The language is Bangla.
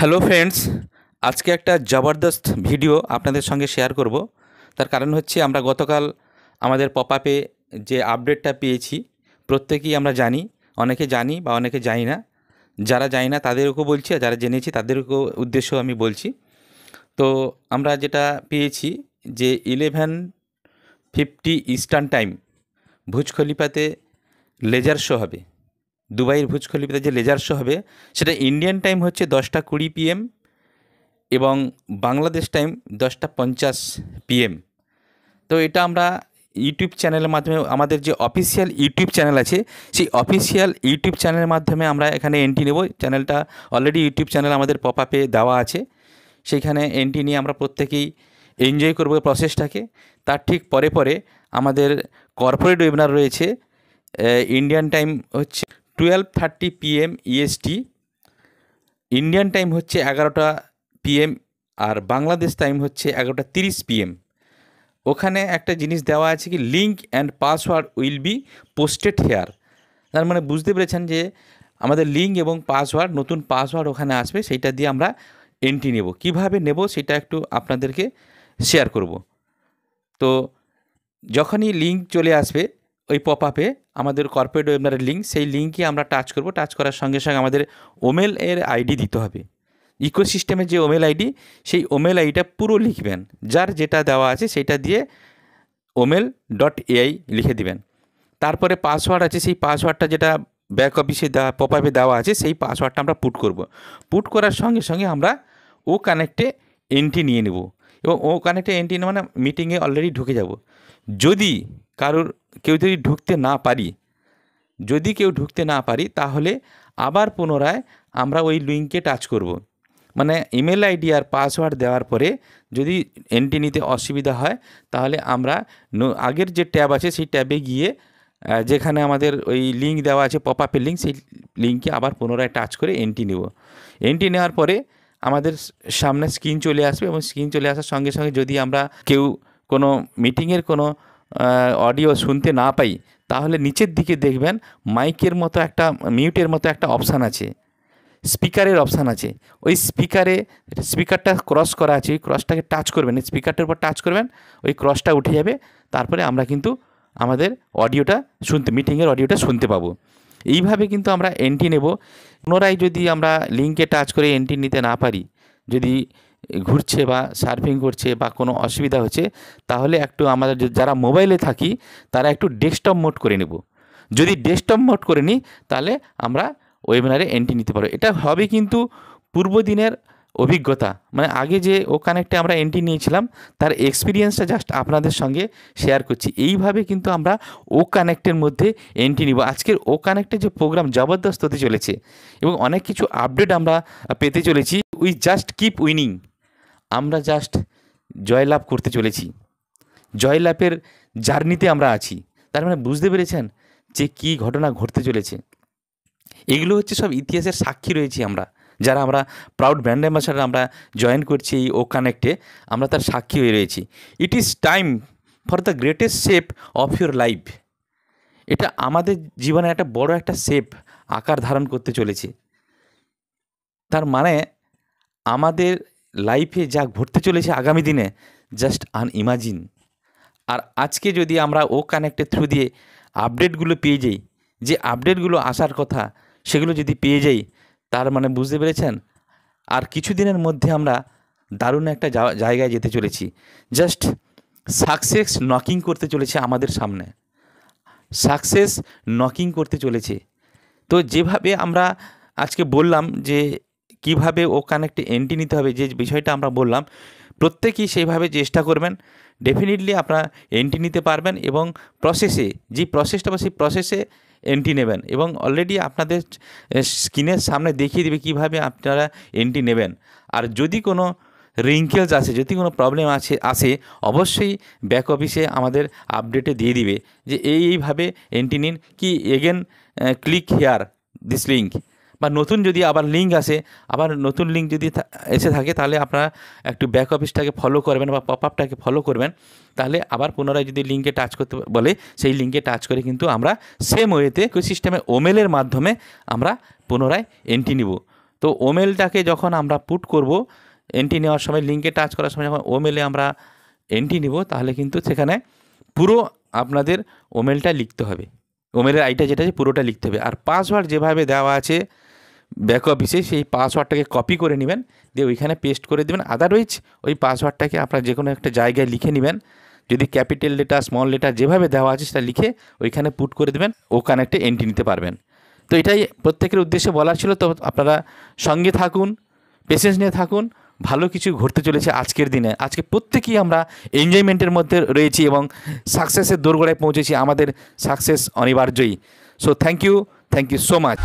হ্যালো ফ্রেন্ডস, আজকে একটা জবরদস্ত ভিডিও আপনাদের সঙ্গে শেয়ার করব। তার কারণ হচ্ছে আমরা গতকাল আমাদের পপআপে যে আপডেটটা পেয়েছি প্রত্যেকেই আমরা জানি, অনেকে জানি বা অনেকে জানি না। যারা জানি না তাদেরকেও বলছি, আর যারা জেনেছি তাদেরকেও উদ্দেশ্য আমি বলছি। তো আমরা যেটা পেয়েছি যে 11:50 ইস্টার্ন টাইম ভুজ খলিফাতে লেজার শো হবে। দুবাইয়ের ভুজ খলিফাতে যে লেজার শো হবে সেটা ইন্ডিয়ান টাইম হচ্ছে 10:20 PM এবং বাংলাদেশ টাইম 10:50 PM। তো এটা আমরা ইউটিউব চ্যানেলের মাধ্যমে, আমাদের যে অফিসিয়াল ইউটিউব চ্যানেল আছে সেই অফিসিয়াল ইউটিউব চ্যানেলের মাধ্যমে আমরা এখানে এন্ট্রি নেব। চ্যানেলটা অলরেডি ইউটিউব চ্যানেল আমাদের পপআপে দেওয়া আছে, সেইখানে এন্ট্রি নিয়ে আমরা প্রত্যেকেই এনজয় করব প্রসেসটাকে। তার ঠিক পরে পরে আমাদের কর্পোরেট ওয়েবিনার রয়েছে। ইন্ডিয়ান টাইম হচ্ছে 12:30 PM EST, ইন্ডিয়ান টাইম হচ্ছে 11টা PM, আর বাংলাদেশ টাইম হচ্ছে 11:30 PM। ওখানে একটা জিনিস দেওয়া আছে কি, link and password will be posted here. তার মানে বুঝতে পেরেছেন যে আমাদের লিঙ্ক এবং পাসওয়ার্ড, নতুন পাসওয়ার্ড ওখানে আসবে, সেইটা দিয়ে আমরা এন্ট্রি নেব। কিভাবে নেব সেটা একটু আপনাদেরকে শেয়ার করব। তো যখনই লিঙ্ক চলে আসবে ওই পপআপে, আমাদের কর্পোরেট ওয়েবিনারের লিঙ্ক, সেই লিঙ্কে আমরা টাচ করব। টাচ করার সঙ্গে সঙ্গে আমাদের ওমেল এর আইডি দিতে হবে। ইকোসিস্টেমের যে ওমেল আইডি, সেই ওমেল আইডিটা পুরো লিখবেন, যার যেটা দেওয়া আছে সেটা দিয়ে omel.ai লিখে দিবেন। তারপরে পাসওয়ার্ড আছে, সেই পাসওয়ার্ডটা যেটা ব্যাক অফিসে দেওয়া পপআপে দেওয়া আছে সেই পাসওয়ার্ডটা আমরা পুট করব। পুট করার সঙ্গে সঙ্গে আমরা ও কানেক্টে এন্ট্রি নিয়ে নেব, এবং ও কানেক্টে এন্ট্রি মানে মিটিংয়ে অলরেডি ঢুকে যাব। যদি কেউ যদি ঢুকতে না পারি তাহলে আবার পুনরায় আমরা ওই লিঙ্কে টাচ করব। মানে ইমেল আইডি আর পাসওয়ার্ড দেওয়ার পরে যদি এন্ট্রি নিতে অসুবিধা হয় তাহলে আমরা আগের যে ট্যাব আছে সেই ট্যাবে গিয়ে যেখানে আমাদের ওই লিঙ্ক দেওয়া আছে পপআপের লিঙ্ক, সেই লিঙ্কে আবার পুনরায় টাচ করে এন্ট্রি নেব। এন্ট্রি নেওয়ার পরে আমাদের সামনে স্ক্রিন চলে আসবে, এবং স্ক্রিন চলে আসার সঙ্গে সঙ্গে যদি আমরা কেউ কোনো মিটিংয়ের কোনো অডিও শুনতে না পাই তাহলে নিচের দিকে দেখবেন মাইকের মতো একটা, মিউটের মতো একটা অপশান আছে, স্পিকারের অপশান আছে। ওই স্পিকারটা ক্রস করা আছে, ওই ক্রসটাকে টাচ করবেন, স্পিকারটার উপর টাচ করবেন, ওই ক্রসটা উঠে যাবে। তারপরে আমরা কিন্তু আমাদের মিটিংয়ের অডিওটা শুনতে পাবো। এইভাবে কিন্তু আমরা এন্ট্রি নেব। পুনরায় যদি আমরা লিঙ্কে টাচ করে এন্ট্রি নিতে না পারি, যদি ঘুরছে বা সার্ফিং করছে বা কোনো অসুবিধা হচ্ছে, তাহলে একটু আমাদের যারা মোবাইলে থাকি তারা একটু ডেস্কটপ মোড করে নেব। যদি ডেস্কটপ মোড করে নিই তাহলে আমরা ওয়েবিনারে এন্ট্রি নিতে পারবো। এটা হবে কিন্তু পূর্বদিনের অভিজ্ঞতা, মানে আগে যে ও কানেক্টে আমরা এন্ট্রি নিয়েছিলাম তার এক্সপিরিয়েন্সটা জাস্ট আপনাদের সঙ্গে শেয়ার করছি। এইভাবে কিন্তু আমরা ও কানেক্টের মধ্যে এন্ট্রি নিব। আজকের ও কানেক্টের যে প্রোগ্রাম জবরদস্ত হতে চলেছে, এবং অনেক কিছু আপডেট আমরা পেতে চলেছি। উই জাস্ট কিপ উইনিং, আমরা জাস্ট জয়লাভ করতে চলেছি, জয়লাভের জার্নিতে আমরা আছি। তার মানে বুঝতে পেরেছেন যে কী ঘটনা ঘটতে চলেছে। এগুলো হচ্ছে সব ইতিহাসের সাক্ষী রয়েছি আমরা, যারা আমরা প্রাউড ব্র্যান্ড অ্যাম্বাসাডার আমরা জয়েন করছি এই ও কানেক্টে, আমরা তার সাক্ষী হয়ে রয়েছি। It is time for the greatest shape of your life. এটা আমাদের জীবনে একটা বড় একটা শেপ আকার ধারণ করতে চলেছে। তার মানে আমাদের লাইফে যা ঘটতে চলেছে আগামী দিনে, জাস্ট আনইমাজিন। আর আজকে যদি আমরা ও কানেক্টের থ্রু দিয়ে আপডেটগুলো পেয়ে যাই, যে আপডেটগুলো আসার কথা সেগুলো যদি পেয়ে যাই, তার মানে বুঝতে পেরেছেন আর কিছুদিনের মধ্যে আমরা দারুণ একটা জায়গায় যেতে চলেছি। জাস্ট সাকসেস নকিং করতে চলেছে আমাদের সামনে, সাকসেস নকিং করতে চলেছে। তো যেভাবে আমরা আজকে বললাম যে কিভাবে ও কানেক্টে এন্ট্রি নিতে হবে, যে বিষয়টা আমরা বললাম, প্রত্যেকেই সেইভাবে চেষ্টা করবেন। ডেফিনেটলি আপনারা এন্ট্রি নিতে পারবেন, এবং যে প্রসেসটা বা সেই প্রসেসে এন্ট্রি নেবেন, এবং অলরেডি আপনাদের স্ক্রিনের সামনে দেখিয়ে দেবে কীভাবে আপনারা এন্ট্রি নেবেন। আর যদি কোনো রিঙ্কেলস আসে, যদি কোনো প্রবলেম আসে অবশ্যই ব্যাক অফিসে আমাদের আপডেটে দিয়ে দিবে যে এইভাবে এন্ট্রি নিন, কি again click here this link, বা নতুন যদি আবার লিঙ্ক আসে, আবার নতুন লিঙ্ক যদি এসে থাকে তাহলে আপনারা একটু ব্যাক অফিসটাকে ফলো করবেন বা পপআপটাকে ফলো করবেন। তাহলে আবার পুনরায় যদি লিঙ্কে টাচ করতে বলে, সেই লিঙ্কে টাচ করে কিন্তু আমরা সেম ওয়েতে ইকোসিস্টেমে ওমেলের মাধ্যমে আমরা পুনরায় এন্ট্রি নিব। তো ওমেলটাকে যখন আমরা পুট করব, এন্ট্রি নেওয়ার সময় লিঙ্কে টাচ করার সময় যখন ওমেলে আমরা এন্ট্রি নিব, তাহলে কিন্তু সেখানে পুরো আপনাদের ওমেলটা লিখতে হবে, ওমেলের আইটা যেটা আছে পুরোটা লিখতে হবে। আর পাসওয়ার্ড যেভাবে দেওয়া আছে ব্যাক অফিসে, সেই পাসওয়ার্ডটাকে কপি করে নেবেন, দিয়ে ওইখানে পেস্ট করে দেবেন। আদারওয়াইজ ওই পাসওয়ার্ডটাকে আপনার যে কোনো একটা জায়গায় লিখে নেবেন, যদি ক্যাপিটাল লেটার স্মল লেটার যেভাবে দেওয়া আছে সেটা লিখে ওইখানে পুট করে দেবেন, ও কানেক্টে এন্ট্রি নিতে পারবেন। তো এটাই প্রত্যেকের উদ্দেশ্যে বলার ছিল। তো আপনারা সঙ্গে থাকুন, পেশেন্স নিয়ে থাকুন, ভালো কিছু ঘটতে চলেছে আজকের দিনে। আজকে প্রত্যেকেই আমরা এনজয়মেন্টের মধ্যে রয়েছি এবং সাকসেসের দোরগোড়ায় পৌঁছেছি, আমাদের সাকসেস অনিবার্যই। So thank you so much.